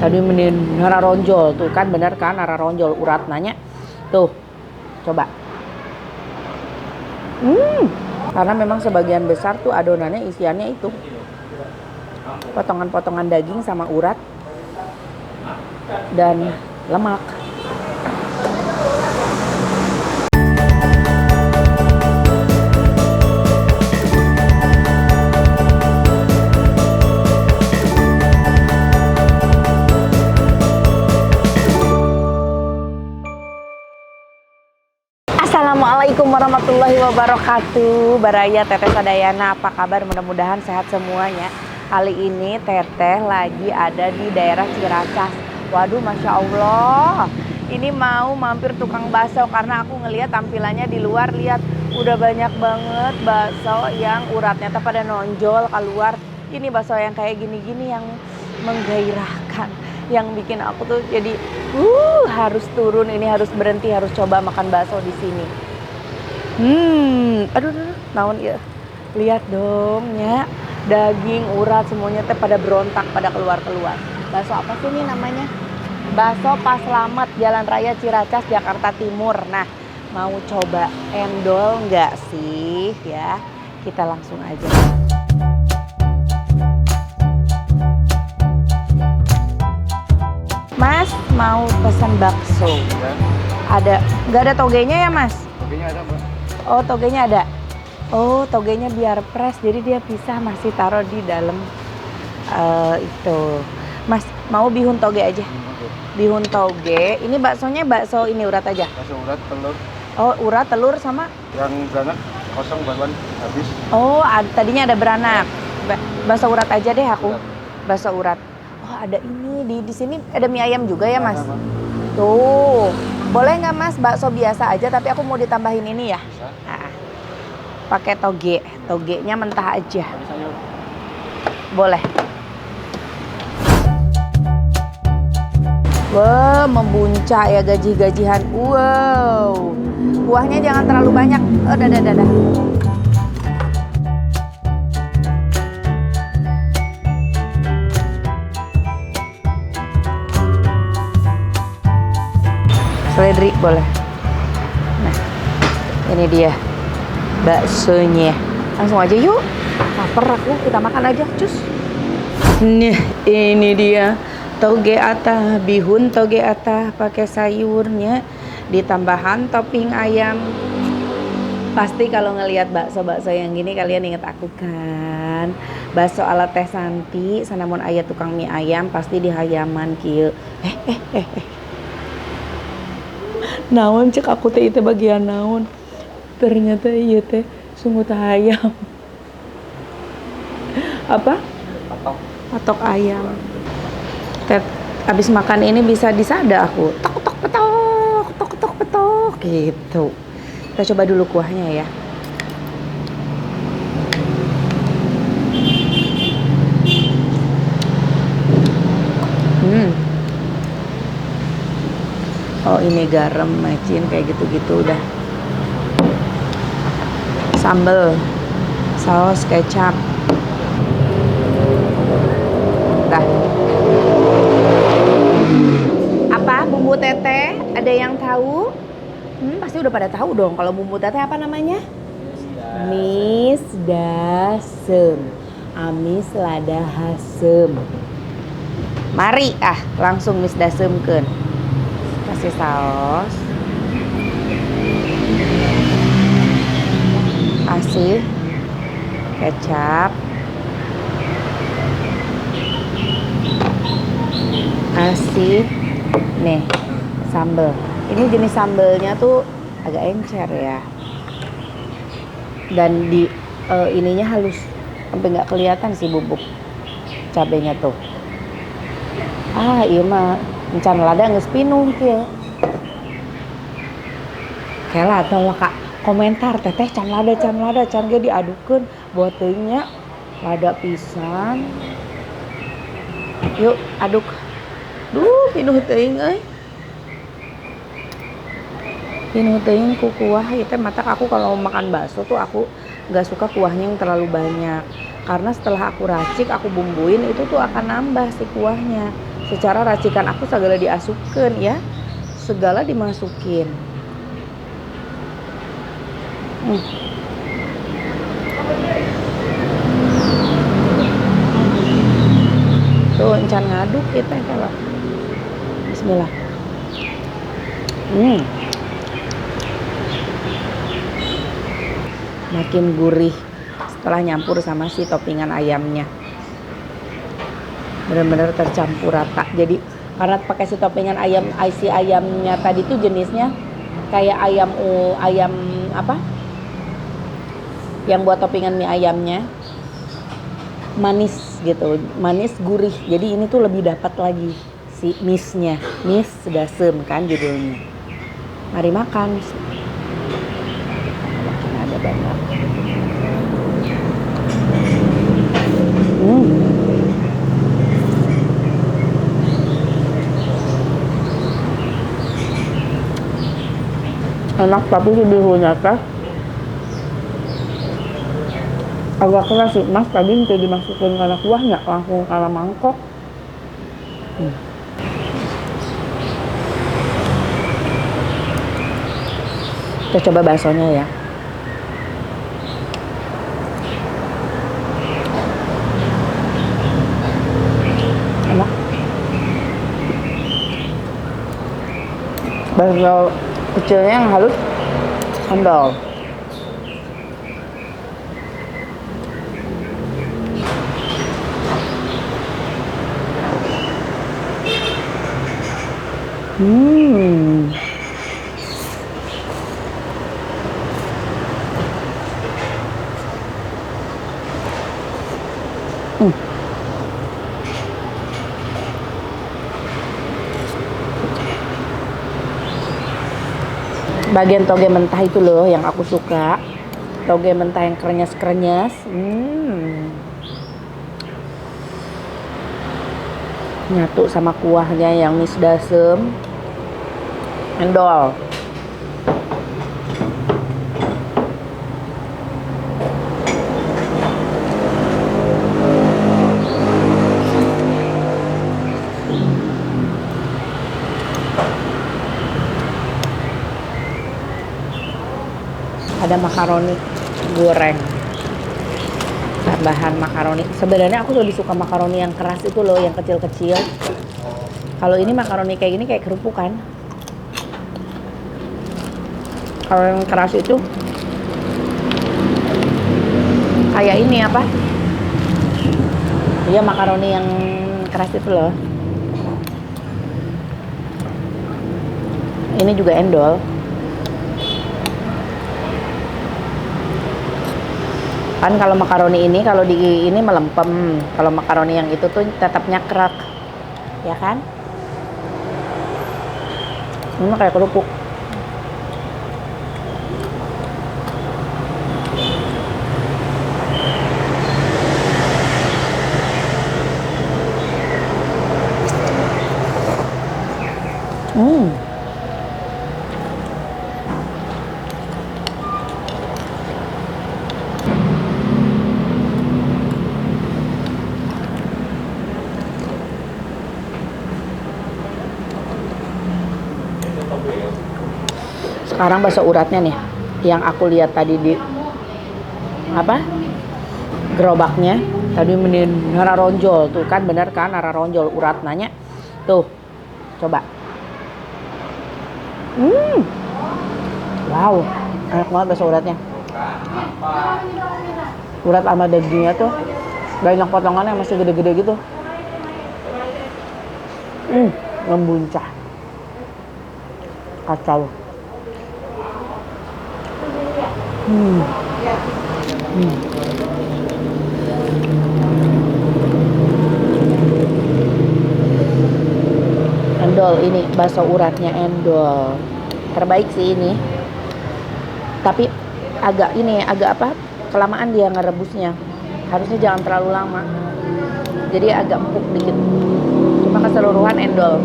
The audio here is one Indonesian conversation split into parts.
Tadi mending nararonjol tuh kan, bener kan, nararonjol urat nanya. Tuh, coba. Karena memang sebagian besar tuh adonannya isiannya itu potongan-potongan daging sama urat dan lemak. Assalamualaikum warahmatullahi wabarakatuh. Baraya, Teteh Sadayana, apa kabar? Mudah-mudahan sehat semuanya. Kali ini Teteh lagi ada di daerah Ciracas. Waduh, Masya Allah, ini mau mampir tukang bakso karena aku ngelihat tampilannya di luar. Lihat, udah banyak banget bakso yang uratnya tuh pada nonjol keluar. Ini bakso yang kayak gini-gini yang menggairahkan, yang bikin aku tuh jadi harus turun, ini harus berhenti, harus coba makan bakso di sini. Aduh, naon ya. Lihat dong ya, daging, urat semuanya teh pada berontak, pada keluar-keluar. Bakso apa sih ini namanya? Bakso Pas Slamet, Jalan Raya Ciracas, Jakarta Timur. Nah, mau coba endol nggak sih ya? Kita langsung aja. Mas, mau pesan bakso. Ya. Ada, nggak ada togenya ya Mas? Togenya ada, Mbak. Oh, togenya ada. Oh, togenya biar fresh, jadi dia pisah, masih taruh di dalam itu. Mas, mau bihun toge aja? Oke. Bihun toge. Ini baksonya bakso ini urat aja? Bakso urat, telur. Oh, urat, telur sama? Yang beranak kosong baruan habis. Oh, tadinya ada beranak. Bakso urat aja deh aku. Urat. Bakso urat. Oh, ada ini di sini ada mie ayam juga ya, Mas? Ada, Mbak. Tuh. Boleh nggak Mas bakso biasa aja tapi aku mau ditambahin ini ya? Bisa. Nah, pakai toge. Togenya mentah aja. Ada sayur. Boleh. Wah, membuncah ya gaji-gajihan. Wow. Kuahnya jangan terlalu banyak. Oh, dadah. Seledri boleh. Nah, ini dia baksonya. Langsung aja yuk. Lapar aku, kita makan aja, cus. Nih, ini dia toge atah, bihun toge atah pakai sayurnya, ditambahan topping ayam. Pasti kalau ngelihat bakso-bakso yang gini kalian inget aku kan? Bakso ala Teh Santi, sanamun aya tukang mie ayam pasti dihayaman kieu. Naon cek aku teh itu bagian naon? Ternyata iya teh sungguh teh ayam. Apa? Patok ayam. Teh abis makan ini bisa disada aku. Tok petok gitu. Kita coba dulu kuahnya ya. Oh, ini garam, mecin kayak gitu-gitu udah. Sambal, saus kecap. Dah. Apa bumbu teteh? Ada yang tahu? Pasti udah pada tahu dong kalau bumbu teteh apa namanya? Mis dasem. Amis lada hasem. Mari langsung mis dasemkeun. Kasih saus, kasih kecap, kasih nih sambal. Ini jenis sambalnya tuh agak encer ya, dan di ininya halus sampai nggak kelihatan sih bubuk cabenya tuh. Iya mah encan lada geus pinuh kieu. Kela atuh Kak komentar teteh can lada can ge diadukeun buat teuing nya lada pisan. Yuk aduk. Duh pinuh teuing euy. Pinuh teuing ku kuah ieu teh matak aku kalau makan bakso tuh aku enggak suka kuahnya yang terlalu banyak. Karena setelah aku racik, aku bumbuin itu tuh akan nambah si kuahnya. Secara racikan aku segala diasukeun ya. Segala dimasukin. Tuh encan ngaduk kita kalau. Bismillah. Makin gurih setelah nyampur sama si toppingan ayamnya. Benar-benar tercampur rata. Jadi karena pakai si toppingan ayam, isi ayamnya tadi tuh jenisnya kayak ayam apa? Yang buat toppingan mie ayamnya manis gitu, manis gurih. Jadi ini tuh lebih dapat lagi si misnya, mis dasem kan judulnya. Mari makan. Ada banyak. Enak tapi si bihunnya teh agak keras sih mas, tadi minta dimasukin karena kuahnya langsung karena mangkok. Kita coba baksonya ya. Enak. Bakso kecilnya yang halus endol. Bagian toge mentah itu loh yang aku suka. Toge mentah yang krenyes-krenyes. Nyatu sama kuahnya yang mis dasem. Endol. Ada makaroni goreng, tambahan makaroni. Sebenarnya aku lebih suka makaroni yang keras itu loh, yang kecil-kecil. Kalau ini makaroni kayak gini kayak kerupuk kan. Kalau yang keras itu kayak ini apa? Iya makaroni yang keras itu loh. Ini juga endol. Kan kalau makaroni ini kalau di ini melempem, kalau makaroni yang itu tuh tetap nyakrek, ya kan? Ini kayak kerupuk. Sekarang bakso uratnya nih, yang aku lihat tadi di apa gerobaknya tadi nara ronjol tuh kan, bener kan nara ronjol urat nanya tuh, coba. Wow, enak banget bakso uratnya. Urat sama dagingnya tuh banyak potongannya masih gede-gede gitu. Membuncah, kacau. Endol ini, bakso uratnya endol. Terbaik sih ini. Tapi agak ini, agak apa? Kelamaan dia ngerebusnya. Harusnya jangan terlalu lama. Jadi agak empuk dikit. Cuma keseluruhan endol.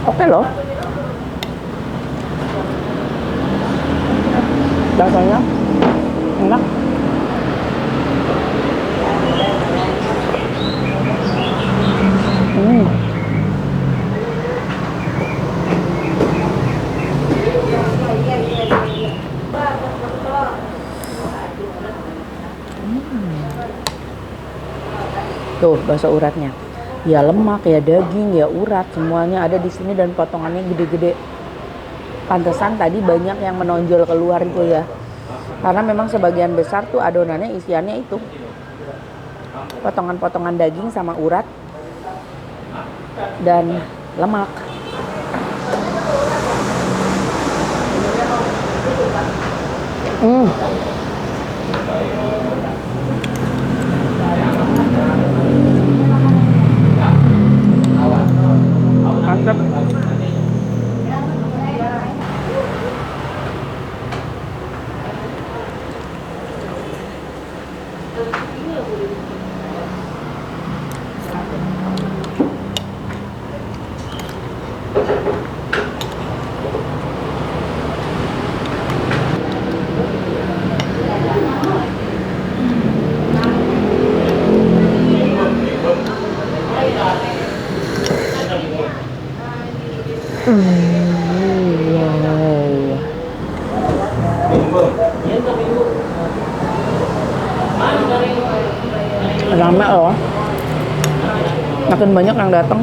Oke loh. Rasanya enak. Tuh bakso uratnya. Ya lemak, ya daging, ya urat, semuanya ada di sini dan potongannya gede-gede. Pantesan tadi banyak yang menonjol keluar itu ya. Karena memang sebagian besar tuh adonannya isiannya itu. Potongan-potongan daging sama urat dan lemak. Mantap. Rame loh, makin banyak yang datang.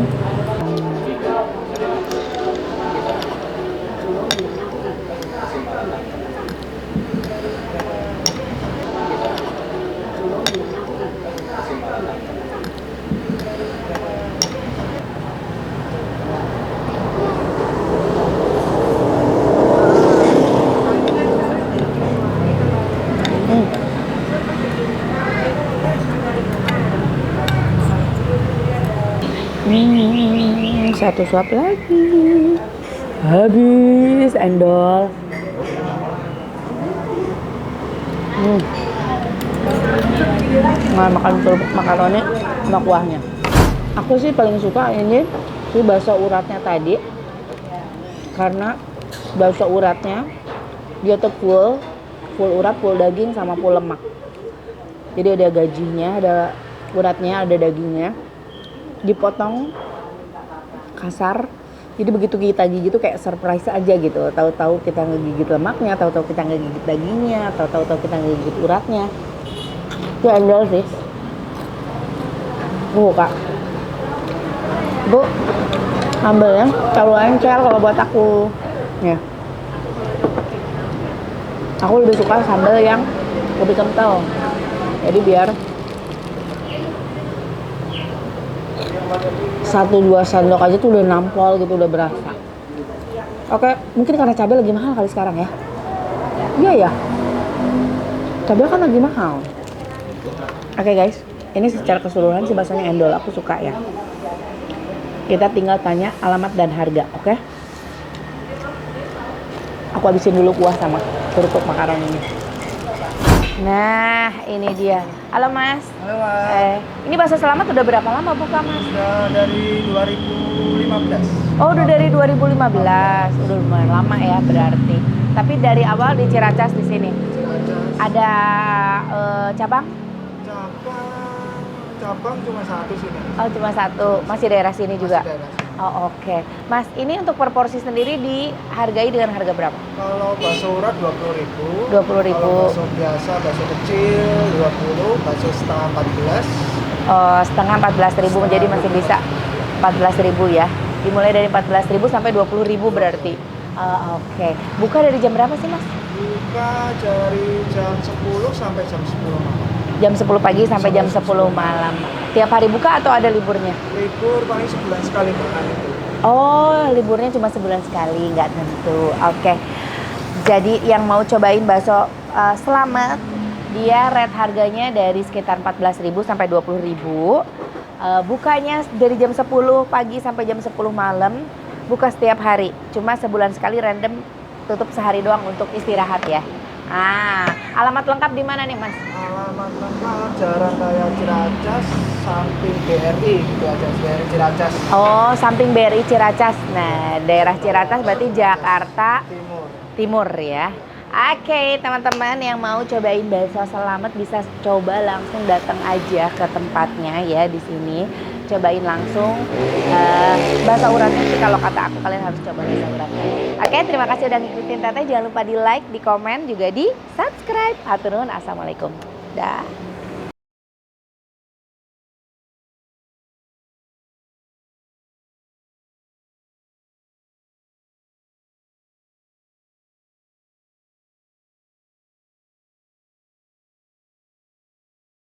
Satu suap lagi. Habis endol. Nah, makan kerupuk makaroni sama kuahnya. Aku sih paling suka ini si bakso uratnya tadi. Karena bakso uratnya dia tuh full urat, full daging sama full lemak. Jadi ada gajinya, ada uratnya, ada dagingnya. Dipotong kasar, jadi begitu kita gigit tuh kayak surprise aja gitu. Tahu-tahu kita ngegigit lemaknya, tahu-tahu kita ngegigit dagingnya, tahu-tahu kita ngegigit uratnya. Itu endol sih. Kak, Bu, ambilnya terlalu encer kalau buat aku. Ya, aku lebih suka sambal yang lebih kental. Jadi biar 1-2 sendok aja tuh udah nampol gitu, udah berasa. Oke, mungkin karena cabai lagi mahal kali sekarang ya. Iya ya, cabai kan lagi mahal. Oke guys, ini secara keseluruhan sih baksonya endol, aku suka ya. Kita tinggal tanya alamat dan harga, oke? Aku habisin dulu kuah sama kerupuk makaroni ini. Nah, ini dia. Halo Mas. Halo Mas. Ini Bakso Selamat udah berapa lama buka Mas? Udah dari 2015. Oh, udah dari 2015. Udah lumayan lama ya berarti. Tapi dari awal di Ciracas di sini. Ciracas. Ada cabang? Cabang cuma satu sini. Oh, cuma satu. Masih daerah sini juga. Daerah sini. Oh, oke. Mas, ini untuk per porsi sendiri dihargai dengan harga berapa? Kalau bakso urat 20.000. 20.000. Kalau bakso biasa, bakso kecil 20, bakso setengah 14. Oh, setengah 14.000, jadi masih bisa 14.000 ya. Dimulai dari 14.000 sampai 20.000 berarti. Oke. Buka dari jam berapa sih Mas? Buka dari jam 10 sampai jam 10 malam. Jam 10 pagi sampai jam 10 malam. Tiap hari buka atau ada liburnya? Libur paling sebulan sekali makan itu. Oh, liburnya cuma sebulan sekali, nggak tentu. Oke. Jadi yang mau cobain bakso Selamat, dia rate harganya dari sekitar 14.000 sampai 20.000. Bukanya dari jam 10 pagi sampai jam 10 malam. Buka setiap hari. Cuma sebulan sekali random, tutup sehari doang untuk istirahat ya. Alamat lengkap di mana nih Mas? Alamat lengkap Jalan Raya Ciracas, samping BRI gitu aja, BRI Ciracas. Oh, samping BRI Ciracas. Nah, daerah Ciracas berarti Jakarta Timur. Timur ya. Oke, teman-teman yang mau cobain bakso selamat bisa coba langsung datang aja ke tempatnya ya di sini. Cobain langsung bahasa uratnya sih kalau kata aku kalian harus coba bahasa uratnya. Oke, terima kasih udah ngikutin Teteh. Jangan lupa di like, di komen, juga di subscribe. Hatur nuhun, assalamualaikum. Dah.